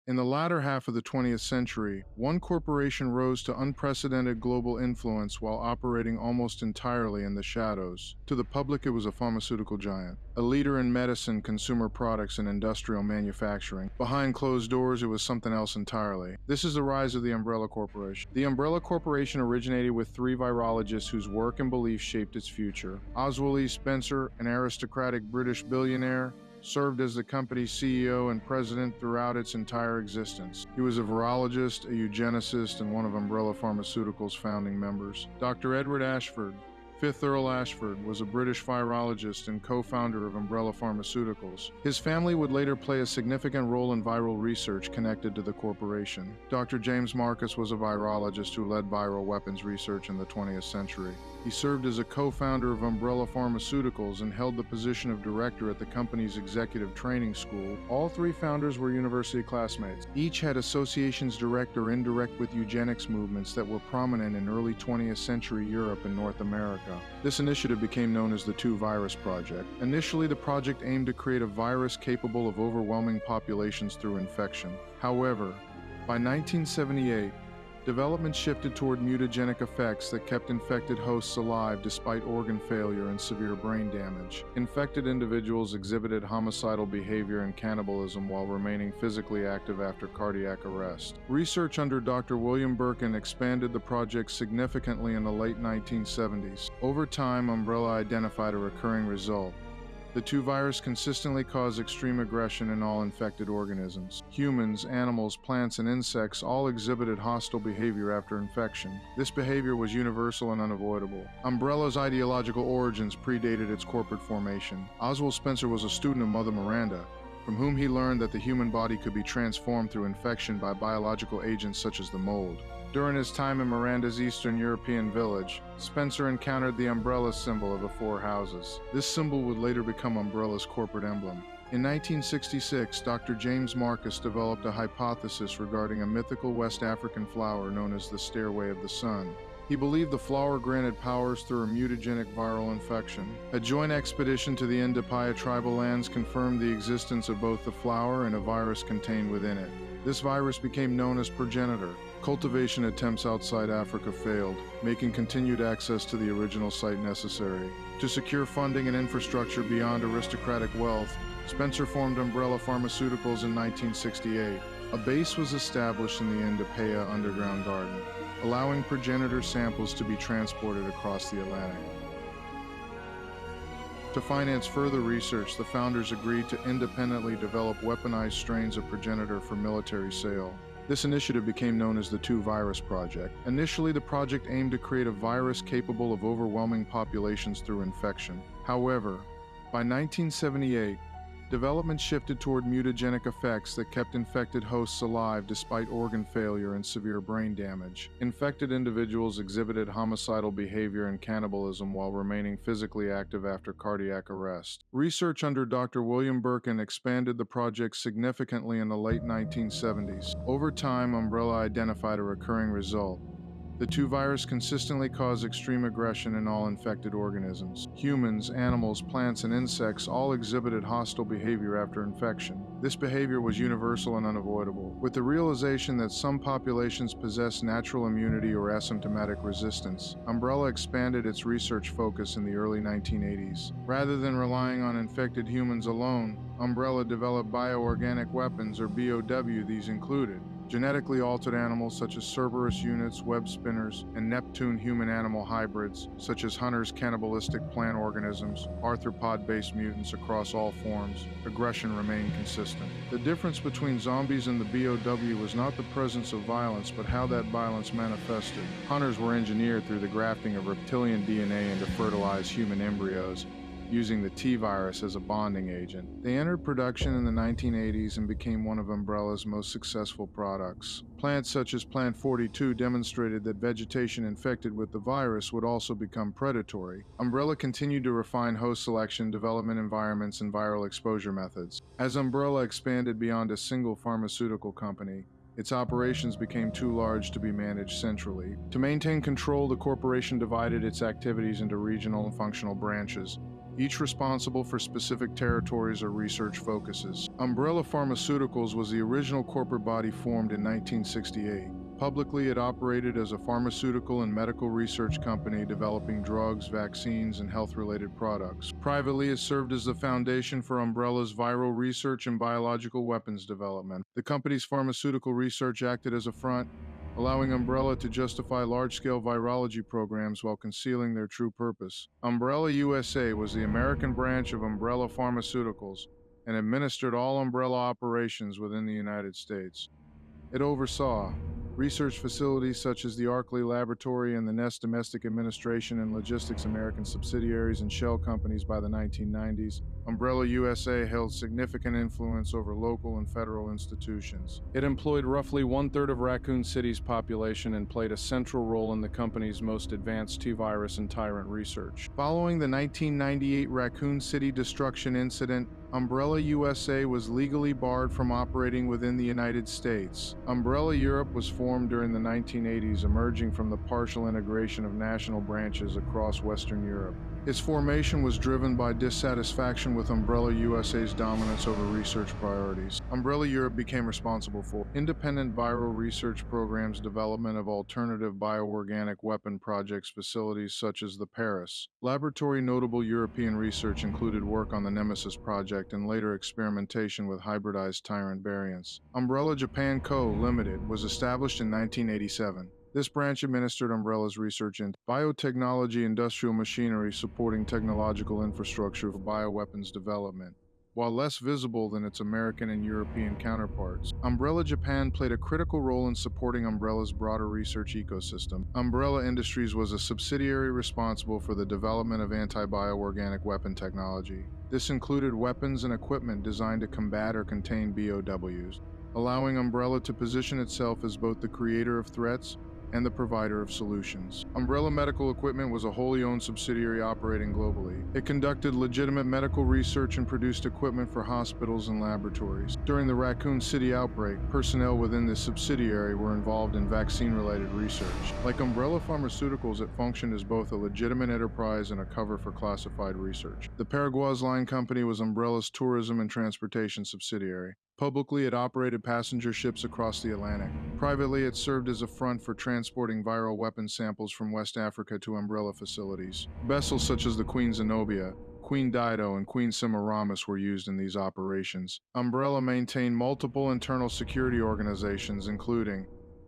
In the latter half of the 20th century, one corporation rose to unprecedented global influence while operating almost entirely in the shadows. To the public, it was a pharmaceutical giant, a leader in medicine, consumer products, and industrial manufacturing. Behind closed doors, it was something else entirely. This is the rise of the Umbrella Corporation. The Umbrella Corporation originated with three virologists whose work and beliefs shaped its future. Oswald E. Spencer, an aristocratic British billionaire, served as the company's CEO and president throughout its entire existence. He was a virologist, a eugenicist, and one of Umbrella Pharmaceuticals' founding members. Dr. Edward Ashford, 5th Earl Ashford, was a British virologist and co-founder of Umbrella Pharmaceuticals. His family would later play a significant role in viral research connected to the corporation. Dr. James Marcus was a virologist who led viral weapons research in the 20th century. He served as a co-founder of Umbrella Pharmaceuticals and held the position of director at the company's executive training school. All three founders were university classmates. Each had associations direct or indirect with eugenics movements that were prominent in early 20th century Europe and North America. This initiative became known as the Two Virus Project. Initially, the project aimed to create a virus capable of overwhelming populations through infection. However, by 1978, development shifted toward mutagenic effects that kept infected hosts alive despite organ failure and severe brain damage. Infected individuals exhibited homicidal behavior and cannibalism while remaining physically active after cardiac arrest. Research under Dr. William Birkin expanded the project significantly in the late 1970s. Over time, Umbrella identified a recurring result. The two virus consistently cause extreme aggression in all infected organisms. Humans, animals, plants, and insects all exhibited hostile behavior after infection. This behavior was universal and unavoidable. Umbrella's ideological origins predated its corporate formation. Oswald Spencer was a student of Mother Miranda, from whom he learned that the human body could be transformed through infection by biological agents such as the mold. During his time in Miranda's Eastern European village, Spencer encountered the umbrella symbol of the four houses. This symbol would later become Umbrella's corporate emblem. In 1966, Dr. James Marcus developed a hypothesis regarding a mythical West African flower known as the Stairway of the Sun. He believed the flower granted powers through a mutagenic viral infection. A joint expedition to the Indapaya tribal lands confirmed the existence of both the flower and a virus contained within it. This virus became known as progenitor. Cultivation attempts outside Africa failed, making continued access to the original site necessary. To secure funding and infrastructure beyond aristocratic wealth, Spencer formed Umbrella Pharmaceuticals in 1968. A base was established in the Indapaya underground garden, allowing progenitor samples to be transported across the Atlantic. To finance further research, the founders agreed to independently develop weaponized strains of progenitor for military sale. This initiative became known as the Two Virus Project. Initially, the project aimed to create a virus capable of overwhelming populations through infection. However, by 1978, development shifted toward mutagenic effects that kept infected hosts alive despite organ failure and severe brain damage. Infected individuals exhibited homicidal behavior and cannibalism while remaining physically active after cardiac arrest. Research under Dr. William Birkin expanded the project significantly in the late 1970s. Over time, Umbrella identified a recurring result. The two virus consistently cause extreme aggression in all infected organisms. Humans, animals, plants, and insects all exhibited hostile behavior after infection. This behavior was universal and unavoidable. With the realization that some populations possess natural immunity or asymptomatic resistance, Umbrella expanded its research focus in the early 1980s. Rather than relying on infected humans alone, Umbrella developed bioorganic weapons, or BOW. These included genetically altered animals such as Cerberus units, web spinners, and Neptune human-animal hybrids, such as hunters' cannibalistic plant organisms, arthropod-based mutants across all forms. Aggression remained consistent. The difference between zombies and the BOW was not the presence of violence, but how that violence manifested. Hunters were engineered through the grafting of reptilian DNA into fertilized human embryos, using the T-virus as a bonding agent. They entered production in the 1980s and became one of Umbrella's most successful products. Plants such as Plant 42 demonstrated that vegetation infected with the virus would also become predatory. Umbrella continued to refine host selection, development environments, and viral exposure methods. As Umbrella expanded beyond a single pharmaceutical company, its operations became too large to be managed centrally. To maintain control, the corporation divided its activities into regional and functional branches. each responsible for specific territories or research focuses. Umbrella Pharmaceuticals was the original corporate body formed in 1968. Publicly, it operated as a pharmaceutical and medical research company developing drugs, vaccines, and health-related products. Privately, it served as the foundation for Umbrella's viral research and biological weapons development. The company's pharmaceutical research acted as a front, allowing Umbrella to justify large-scale virology programs while concealing their true purpose. Umbrella USA was the American branch of Umbrella Pharmaceuticals and administered all Umbrella operations within the United States. It oversaw research facilities such as the Arkley Laboratory and the Nest Domestic Administration and Logistics American subsidiaries and shell companies by the 1990s. Umbrella USA held significant influence over local and federal institutions. It employed roughly one-third of Raccoon City's population and played a central role in the company's most advanced T-virus and tyrant research. Following the 1998 Raccoon City destruction incident, Umbrella USA was legally barred from operating within the United States. Umbrella Europe was formed during the 1980s, emerging from the partial integration of national branches across Western Europe. Its formation was driven by dissatisfaction with Umbrella USA's dominance over research priorities. Umbrella Europe became responsible for independent viral research programs, development of alternative bioorganic weapon projects, facilities such as the Paris Laboratory. Notable European research included work on the Nemesis project and later experimentation with hybridized tyrant variants. Umbrella Japan Co., Limited was established in 1987. This branch administered Umbrella's research in biotechnology, industrial machinery, supporting technological infrastructure for bioweapons development. While less visible than its American and European counterparts, Umbrella Japan played a critical role in supporting Umbrella's broader research ecosystem. Umbrella Industries was a subsidiary responsible for the development of anti-bioorganic weapon technology. This included weapons and equipment designed to combat or contain BOWs, allowing Umbrella to position itself as both the creator of threats and the provider of solutions. Umbrella Medical Equipment was a wholly owned subsidiary operating globally. It conducted legitimate medical research and produced equipment for hospitals and laboratories. During the Raccoon City outbreak, personnel within this subsidiary were involved in vaccine-related research. Like Umbrella Pharmaceuticals, it functioned as both a legitimate enterprise and a cover for classified research. The Paraguay's Line Company was Umbrella's tourism and transportation subsidiary. Publicly, it operated passenger ships across the Atlantic. Privately, it served as a front for transporting viral weapon samples from West Africa to Umbrella facilities. Vessels such as the Queen Zenobia, Queen Dido, and Queen Semiramis were used in these operations. Umbrella maintained multiple internal security organizations, including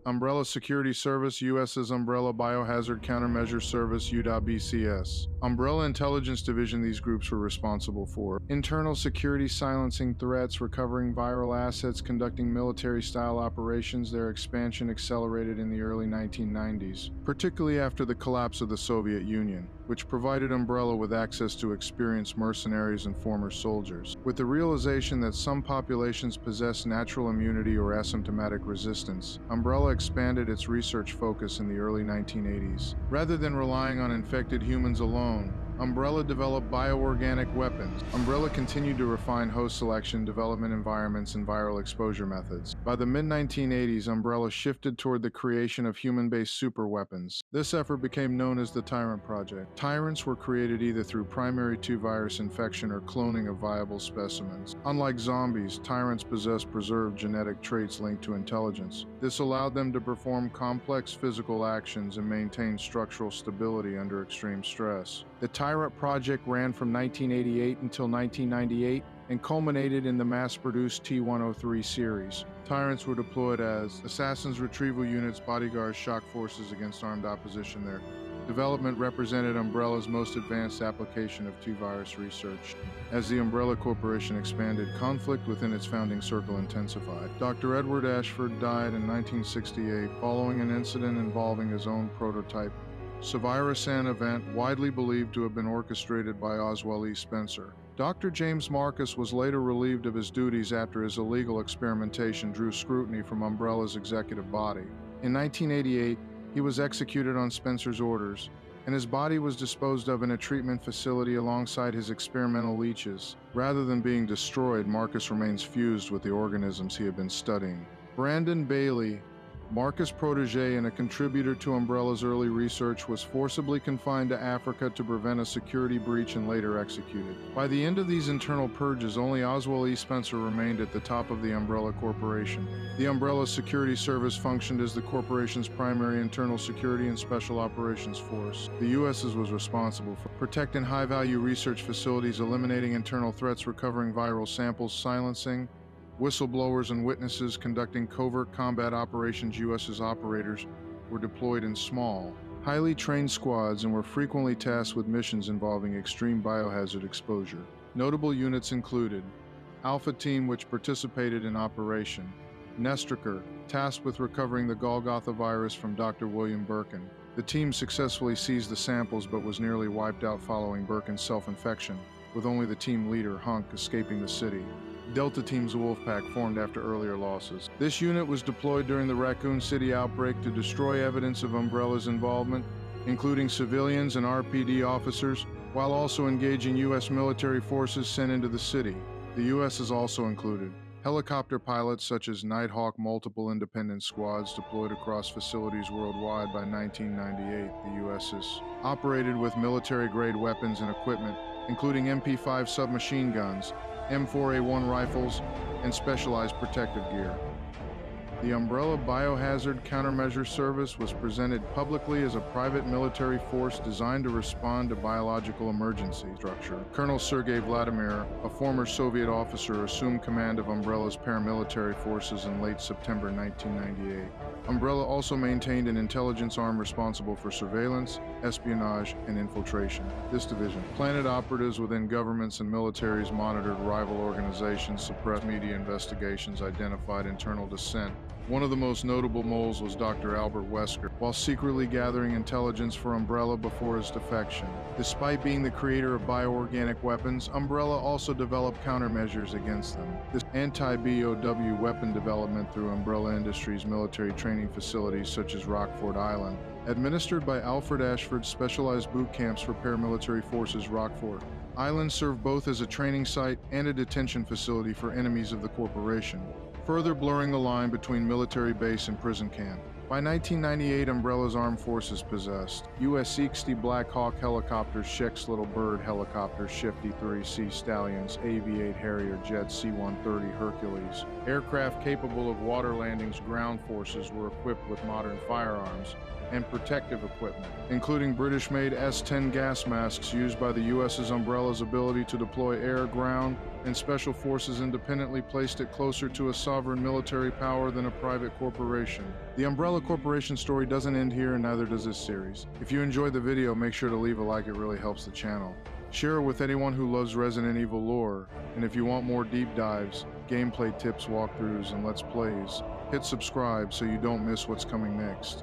Umbrella Security Service, US's Umbrella Biohazard Countermeasure Service, UBCS. Umbrella Intelligence Division. These groups were responsible for internal security, silencing threats, recovering viral assets, conducting military-style operations. Their expansion accelerated in the early 1990s, particularly after the collapse of the Soviet Union, which provided Umbrella with access to experienced mercenaries and former soldiers. With the realization that some populations possess natural immunity or asymptomatic resistance, Umbrella expanded its research focus in the early 1980s. Rather than relying on infected humans alone, Umbrella developed bioorganic weapons. Umbrella continued to refine host selection, development environments, and viral exposure methods. By the mid-1980s, Umbrella shifted toward the creation of human-based superweapons. This effort became known as the Tyrant Project. Tyrants were created either through primary T-virus infection or cloning of viable specimens. Unlike zombies, tyrants possess preserved genetic traits linked to intelligence. This allowed them to perform complex physical actions and maintain structural stability under extreme stress. The Tyrant Project ran from 1988 until 1998 and culminated in the mass-produced T-103 series. Tyrants were deployed as assassins, retrieval units, bodyguards, shock forces against armed opposition. Their development represented Umbrella's most advanced application of T-virus research. As the Umbrella Corporation expanded, conflict within its founding circle intensified. Dr. Edward Ashford died in 1968 following an incident involving his own prototype Savirasan event, widely believed to have been orchestrated by Oswald E. Spencer. Dr. James Marcus was later relieved of his duties after his illegal experimentation drew scrutiny from Umbrella's executive body. In 1988, he was executed on Spencer's orders, and his body was disposed of in a treatment facility alongside his experimental leeches. Rather than being destroyed, Marcus remains fused with the organisms he had been studying. Brandon Bailey Marcus Protege, and a contributor to Umbrella's early research, was forcibly confined to Africa to prevent a security breach and later executed. By the end of these internal purges, only Oswald E. Spencer remained at the top of the Umbrella Corporation. The Umbrella Security Service functioned as the corporation's primary internal security and special operations force. The U.S. was responsible for protecting high-value research facilities, eliminating internal threats, recovering viral samples, silencing whistleblowers and witnesses, conducting covert combat operations. U.S.'s operators were deployed in small, highly trained squads and were frequently tasked with missions involving extreme biohazard exposure. Notable units included Alpha Team, which participated in Operation Nestraker, tasked with recovering the Golgotha virus from Dr. William Birkin. The team successfully seized the samples but was nearly wiped out following Birkin's self-infection, with only the team leader, Hunk, escaping the city. Delta Team's Wolfpack formed after earlier losses. This unit was deployed during the Raccoon City outbreak to destroy evidence of Umbrella's involvement, including civilians and RPD officers, while also engaging U.S. military forces sent into the city. The U.S. is also included. Helicopter pilots such as Nighthawk, multiple independent squads deployed across facilities worldwide. By 1998, the U.S. is operated with military-grade weapons and equipment, including MP5 submachine guns, M4A1 rifles, and specialized protective gear. The Umbrella Biohazard Countermeasure Service was presented publicly as a private military force designed to respond to biological emergency structure. Colonel Sergei Vladimir, a former Soviet officer, assumed command of Umbrella's paramilitary forces in late September 1998. Umbrella also maintained an intelligence arm responsible for surveillance, espionage, and infiltration. This division, planet operatives within governments and militaries, monitored rival organizations, suppressed media investigations, identified internal dissent. One of the most notable moles was Dr. Albert Wesker, while secretly gathering intelligence for Umbrella before his defection. Despite being the creator of bioorganic weapons, Umbrella also developed countermeasures against them. This anti-BOW weapon development through Umbrella Industries' military training facilities such as Rockford Island, administered by Alfred Ashford's specialized boot camps for paramilitary forces. Rockford Island served both as a training site and a detention facility for enemies of the corporation, further blurring the line between military base and prison camp. By 1998, Umbrella's armed forces possessed US-60 Black Hawk helicopters, Scheck's Little Bird helicopters, Shifty 3C Stallions, AV-8 Harrier jets, C-130 Hercules. Aircraft capable of water landings. Ground forces were equipped with modern firearms and protective equipment, including British-made S-10 gas masks used by the U.S.'s Umbrella's ability to deploy air, ground, and special forces independently placed it closer to a sovereign military power than a private corporation. The Umbrella Corporation story doesn't end here, and neither does this series. If you enjoyed the video, make sure to leave a like. It really helps the channel. Share it with anyone who loves Resident Evil lore, and if you want more deep dives, gameplay tips, walkthroughs, and let's plays, hit subscribe so you don't miss what's coming next.